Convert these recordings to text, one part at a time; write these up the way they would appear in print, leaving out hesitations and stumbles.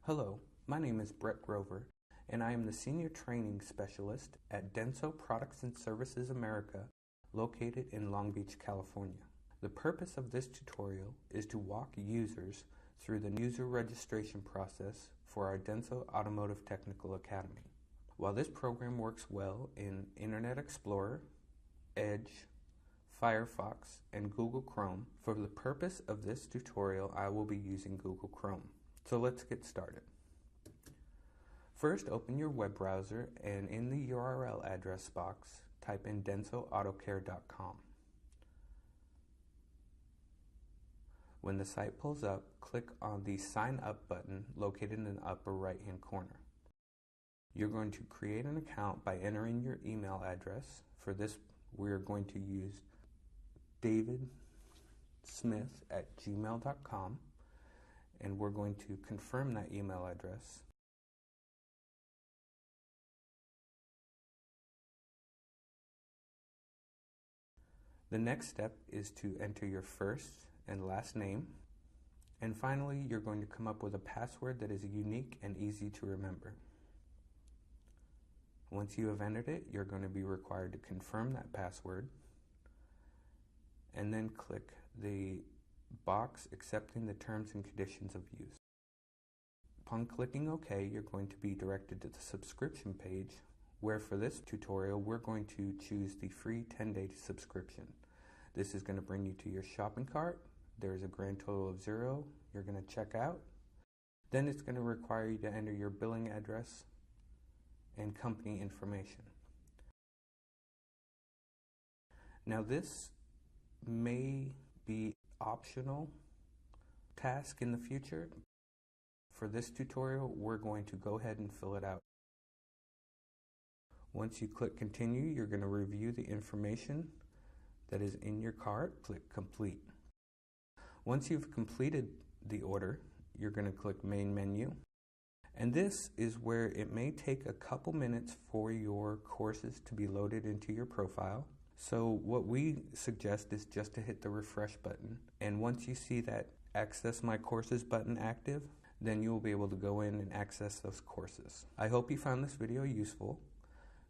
Hello, my name is Brett Grover, and I am the Senior Training Specialist at DENSO Products and Services America, located in Long Beach, California. The purpose of this tutorial is to walk users through the user registration process for our DENSO Automotive Technical Academy. While this program works well in Internet Explorer, Edge, Firefox, and Google Chrome, for the purpose of this tutorial I will be using Google Chrome. So let's get started. First, open your web browser and in the URL address box, type in densoautocare.com. When the site pulls up, click on the Sign Up button located in the upper right-hand corner. You're going to create an account by entering your email address. For this, we're going to use davidsmith@gmail.com. and we're going to confirm that email address. The next step is to enter your first and last name, and finally you're going to come up with a password that is unique and easy to remember. Once you have entered it, you're going to be required to confirm that password and then click the box accepting the terms and conditions of use. Upon clicking OK, you're going to be directed to the subscription page, where for this tutorial we're going to choose the free 10-day subscription. This is going to bring you to your shopping cart. There's a grand total of 0. You're going to check out. Then it's going to require you to enter your billing address and company information. Now this may be optional task in the future. For this tutorial, we're going to go ahead and fill it out. Once you click continue, you're going to review the information that is in your cart. Click complete. Once you've completed the order, you're going to click main menu. And this is where it may take a couple minutes for your courses to be loaded into your profile. So what we suggest is just to hit the refresh button, and once you see that access my courses button active, then you will be able to go in and access those courses. I hope you found this video useful,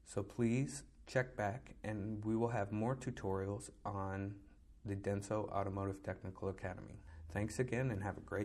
so please check back and we will have more tutorials on the DENSO Automotive Technical Academy. Thanks again and have a great